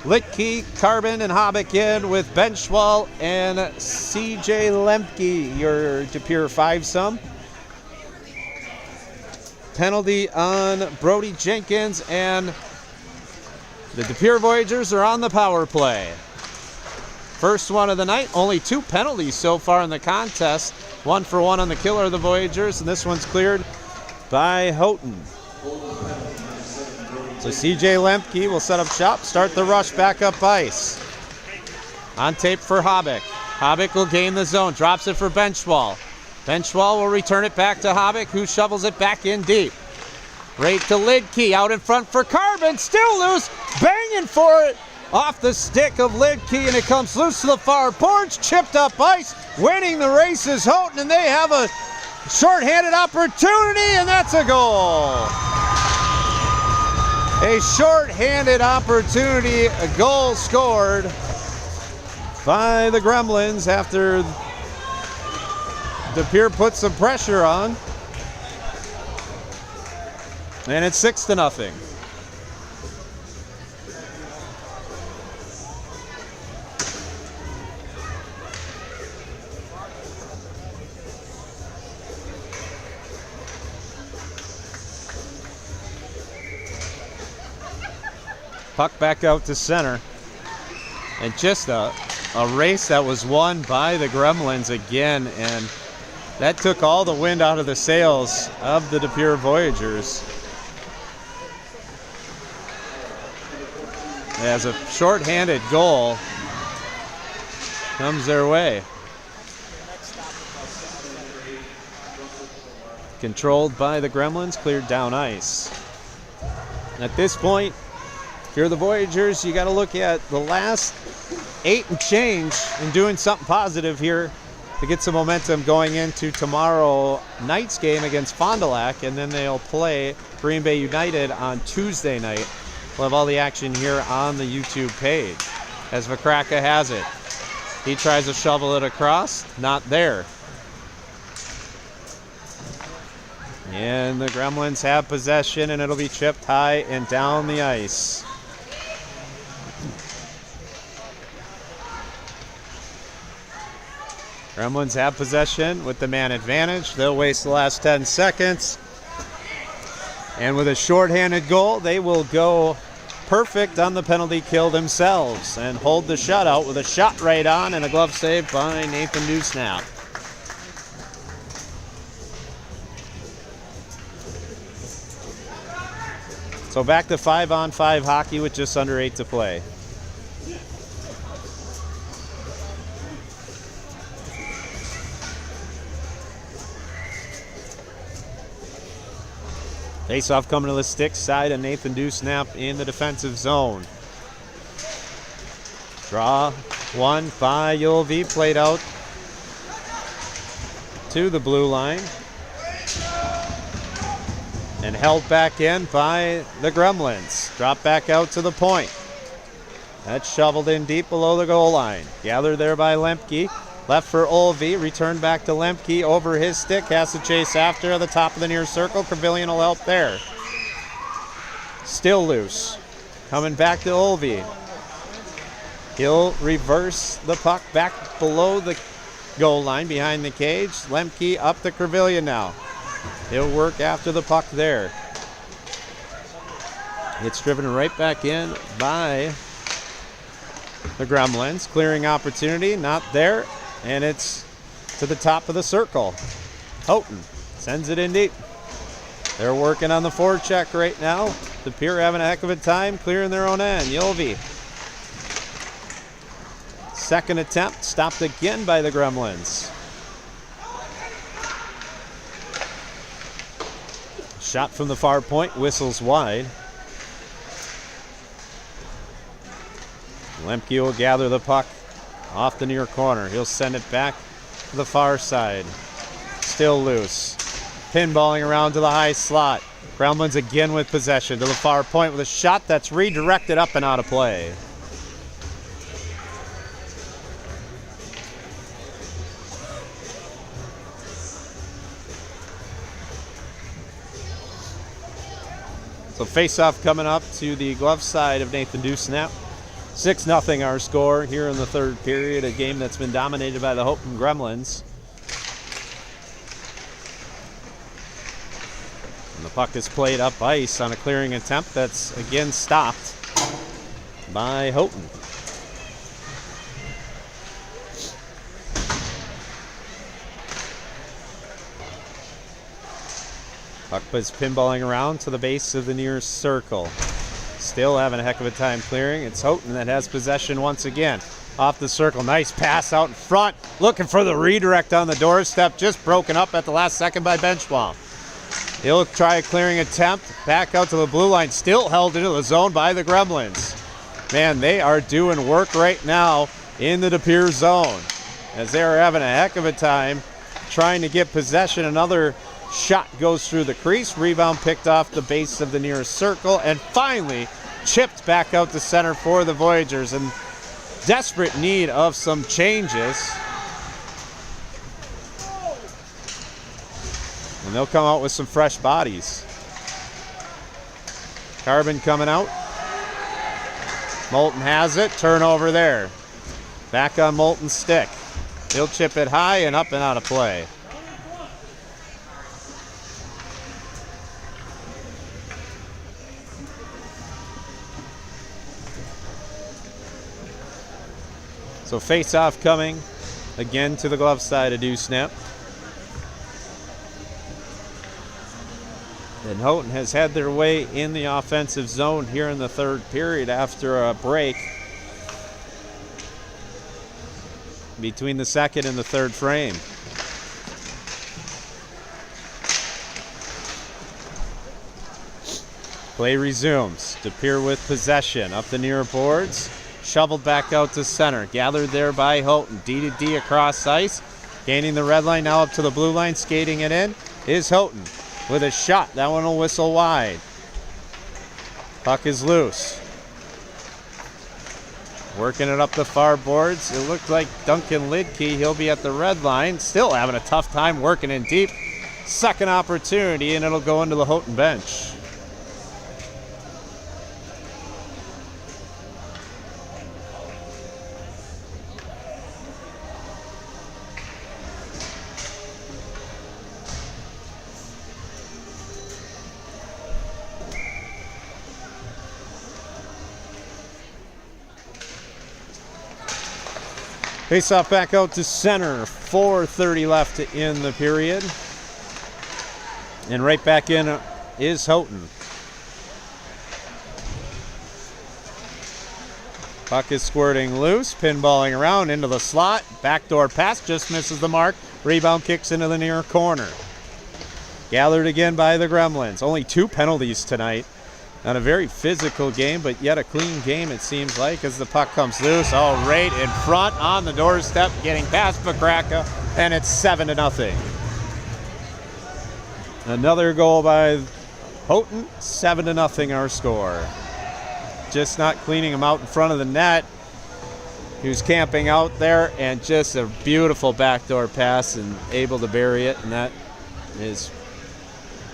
Litke, Carbon, and Hobick in with Benchwall and CJ Lemke, your De Pere five-some. Penalty on Brody Jenkins, and the De Pere Voyageurs are on the power play. First one of the night, only 2 penalties so far in the contest. 1-for-1 on the killer of the Voyageurs, and this one's cleared by Houghton. So CJ Lemke will set up shop, start the rush back up ice. On tape for Hobick. Hobick will gain the zone, drops it for Benchwall. Benchwall will return it back to Hobick, who shovels it back in deep. Right to Lidke, out in front for Carbon, still loose, banging for it off the stick of Lidke, and it comes loose to the far boards, chipped up ice, winning the race is Houghton, and they have a shorthanded opportunity, and that's a goal. A shorthanded opportunity, a goal scored by the Gremlins after De Pere put some pressure on. And it's 6-0. Puck back out to center. And just a race that was won by the Gremlins again, and that took all the wind out of the sails of the De Pere Voyageurs. as a shorthanded goal comes their way. Controlled by the Gremlins, cleared down ice. At this point, if you're the Voyageurs, you got to look at the last 8 and change and doing something positive here to get some momentum going into tomorrow night's game against Fond du Lac, and then they'll play Green Bay United on Tuesday night. We'll have all the action here on the YouTube page. As Vakraka has it, he tries to shovel it across, not there. And the Gremlins have possession, and it'll be chipped high and down the ice. Gremlins have possession with the man advantage. They'll waste the last 10 seconds. And with a shorthanded goal, they will go perfect on the penalty kill themselves and hold the shutout with a shot right on and a glove save by Nathan Dewsnap. So back to 5-on-5 hockey with just under 8 to play. Face-off coming to the stick side of Nathan Dewsnap in the defensive zone. Draw one by Yulvi, played out to the blue line. And held back in by the Gremlins. Drop back out to the point. That's shoveled in deep below the goal line. Gathered there by Lemke. Left for Olvi. Returned back to Lemke. Over his stick. Has to chase after at the top of the near circle. Trevelyan will help there. Still loose. Coming back to Olvi. He'll reverse the puck back below the goal line behind the cage. Lemke up to Trevelyan now. He'll work after the puck there. It's driven right back in by the Gremlins. Clearing opportunity, not there. And it's to the top of the circle. Houghton sends it in deep. They're working on the forecheck right now. The Pere having a heck of a time clearing their own end. Yulvi. Second attempt, stopped again by the Gremlins. Shot from the far point, whistles wide. Lemke will gather the puck off the near corner. He'll send it back to the far side. Still loose. Pinballing around to the high slot. Gremlins again with possession to the far point with a shot that's redirected up and out of play. So face-off coming up to the glove side of Nathan Dewsnap. 6-0 our score here in the third period, a game that's been dominated by the Houghton Gremlins. And the puck is played up ice on a clearing attempt that's again stopped by Houghton. Puck is pinballing around to the base of the near circle. Still having a heck of a time clearing. It's Houghton that has possession once again. Off the circle, nice pass out in front. Looking for the redirect on the doorstep. Just broken up at the last second by Benchbaum. He'll try a clearing attempt. Back out to the blue line. Still held into the zone by the Gremlins. Man, they are doing work right now in the De Pere zone. As they are having a heck of a time trying to get possession. Another shot goes through the crease. Rebound picked off the base of the near circle. And finally chipped back out to center for the Voyageurs. In desperate need of some changes. And they'll come out with some fresh bodies. Carbon coming out. Moulton has it. Turnover there. Back on Moulton's stick. He'll chip it high and up and out of play. So face-off coming again to the glove side of Dewsnap. And Houghton has had their way in the offensive zone here in the third period after a break between the second and the third frame. Play resumes. DePere with possession up the near boards. Shoveled back out to center. Gathered there by Houghton. D to D across ice. Gaining the red line, now up to the blue line. Skating it in is Houghton with a shot. That one will whistle wide. Puck is loose. Working it up the far boards. It looked like Duncan Lidke. He'll be at the red line. Still having a tough time working in deep. Second opportunity, and it'll go into the Houghton bench. Face off back out to center. 4:30 left in the period. And right back in is Houghton. Puck is squirting loose, pinballing around into the slot. Backdoor pass just misses the mark. Rebound kicks into the near corner. Gathered again by the Gremlins. Only 2 penalties tonight. On a very physical game, but yet a clean game it seems like as the puck comes loose. Oh, right in front on the doorstep, getting past Bakraka, and it's 7-0. Another goal by Houghton, 7-0 our score. Just not cleaning him out in front of the net. He was camping out there, and just a beautiful backdoor pass and able to bury it, and that is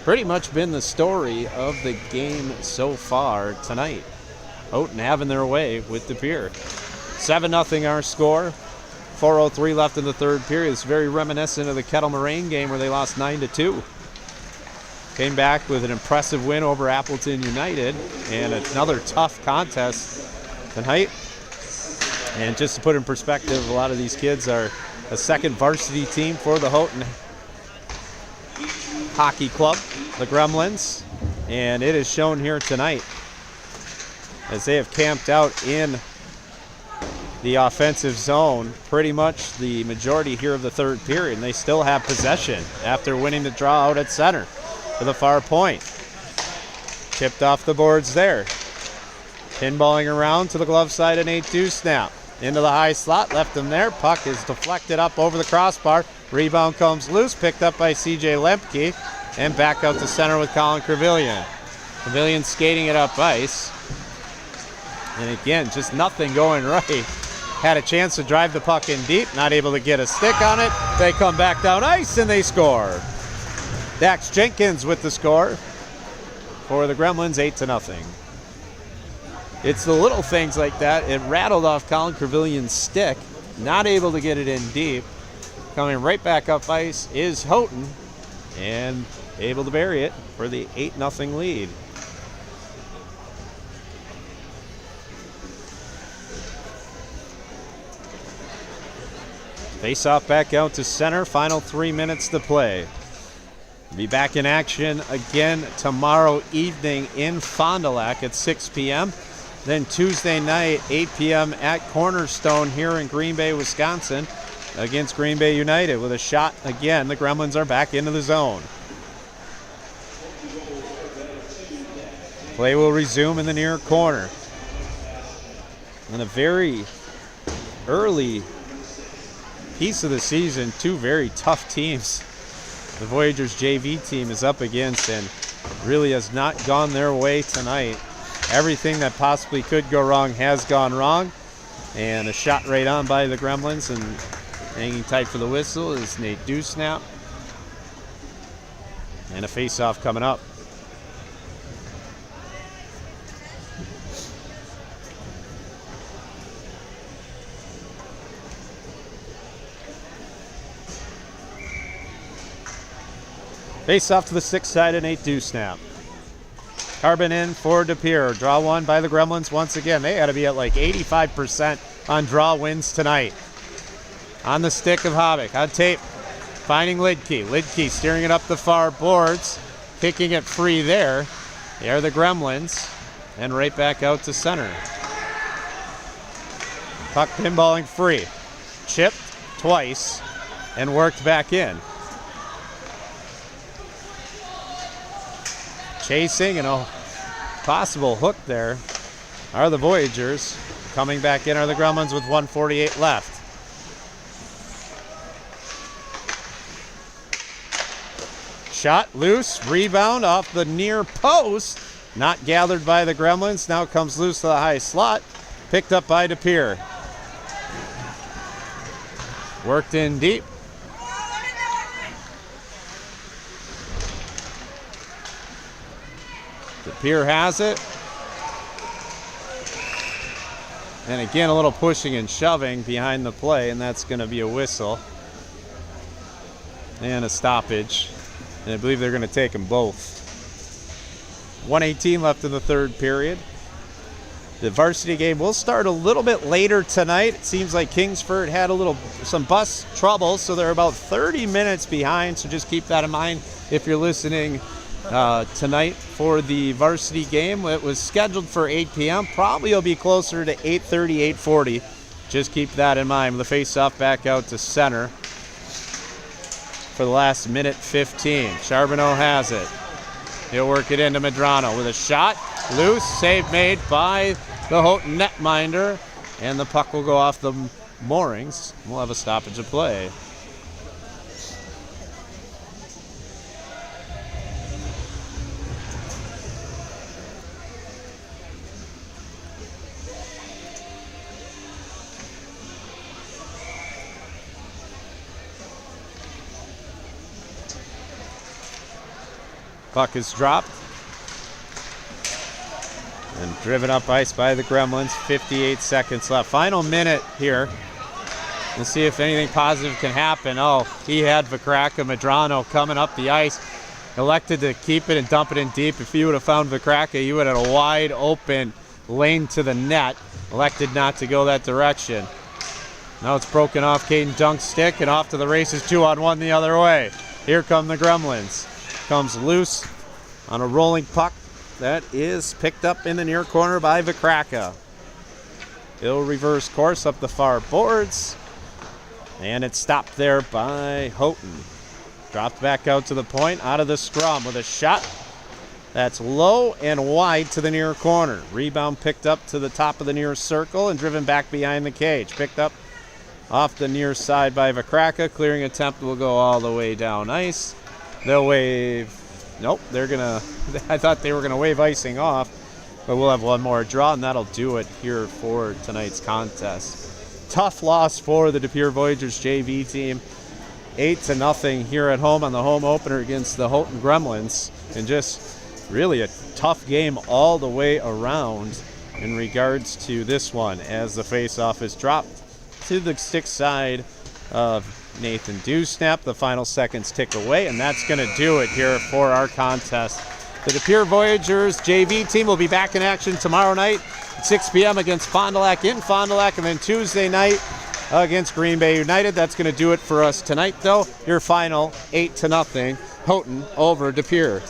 pretty much been the story of the game so far tonight. Houghton having their way with DePere. 7-0 our score. 4:03 left in the third period. It's very reminiscent of the Kettle Moraine game where they lost 9-2. Came back with an impressive win over Appleton United and another tough contest tonight. And just to put in perspective, a lot of these kids are a second varsity team for the Houghton Hockey Club, the Gremlins, and it is shown here tonight as they have camped out in the offensive zone pretty much the majority here of the third period, and they still have possession after winning the draw out at center to the far point. Tipped off the boards there. Pinballing around to the glove side, an 8-2 snap. Into the high slot, left him there. Puck is deflected up over the crossbar. Rebound comes loose, picked up by C.J. Lemke, and back out to center with Colin Crevillian. Crevillian skating it up ice. And again, just nothing going right. Had a chance to drive the puck in deep, not able to get a stick on it. They come back down ice and they score. Dax Jenkins with the score for the Gremlins, 8-0. It's the little things like that. It rattled off Colin Crevillian's stick, not able to get it in deep. Coming right back up ice is Houghton, and able to bury it for the 8-0 lead. Face off back out to center, final 3 minutes to play. Be back in action again tomorrow evening in Fond du Lac at 6 p.m. Then Tuesday night, 8 p.m. at Cornerstone here in Green Bay, Wisconsin, against Green Bay United with a shot again. The Gremlins are back into the zone. Play will resume in the near corner. In a very early piece of the season, 2 very tough teams. The Voyageurs JV team is up against and really has not gone their way tonight. Everything that possibly could go wrong has gone wrong. And a shot right on by the Gremlins, and hanging tight for the whistle is Nate Dewsnap. And a face-off coming up. Face off to the 6th side, and Nate Dewsnap. Carbon in for DePere. Draw one by the Gremlins once again. They got to be at like 85% on draw wins tonight. On the stick of Havoc. On tape. Finding Lidke. Lidke steering it up the far boards. Kicking it free there. They are the Gremlins. And right back out to center. Puck pinballing free. Chipped twice and worked back in. Chasing and a possible hook there are the Voyageurs. Coming back in are the Gremlins with 1:48 left. Shot loose, rebound off the near post. Not gathered by the Gremlins. Now comes loose to the high slot. Picked up by DePere. Worked in deep. DePere has it. And again, a little pushing and shoving behind the play, and that's going to be a whistle. And a stoppage. And I believe they're going to take them both. 1:18 left in the third period. The varsity game will start a little bit later tonight. It seems like Kingsford had some bus trouble, so they're about 30 minutes behind. So just keep that in mind if you're listening tonight for the varsity game. It was scheduled for 8 p.m. Probably will be closer to 8:30, 8:40. Just keep that in mind. The face-off back out to center for the last minute 15. Charbonneau has it. He'll work it into Medrano with a shot. Loose, save made by the Houghton netminder. And the puck will go off the moorings. We'll have a stoppage of play. Puck is dropped and driven up ice by the Gremlins. 58 seconds left. Final minute here. We'll see if anything positive can happen. Oh, he had Vikraka Medrano coming up the ice. Elected to keep it and dump it in deep. If he would have found Vikraka, he would have had a wide open lane to the net. Elected not to go that direction. Now it's broken off Caden Dunk's stick and off to the races. 2-on-1 the other way. Here come the Gremlins. Comes loose on a rolling puck that is picked up in the near corner by Vikraka. He'll reverse course up the far boards, and it's stopped there by Houghton. Dropped back out to the point, out of the scrum with a shot that's low and wide to the near corner. Rebound picked up to the top of the near circle and driven back behind the cage. Picked up off the near side by Vikraka. Clearing attempt will go all the way down ice. They'll wave. Nope, they're gonna. I thought they were gonna wave icing off, but we'll have one more draw, and that'll do it here for tonight's contest. Tough loss for the De Pere Voyageurs JV team. 8-0 here at home on the home opener against the Houghton Gremlins, and just really a tough game all the way around in regards to this one, as the face-off is dropped to the stick side of Nathan Dewsnap. The final seconds tick away, and that's going to do it here for our contest. The De Pere Voyageurs JV team will be back in action tomorrow night at 6 p.m. against Fond du Lac in Fond du Lac, and then Tuesday night against Green Bay United. That's going to do it for us tonight, though. Your final 8-0 Houghton over De Pere.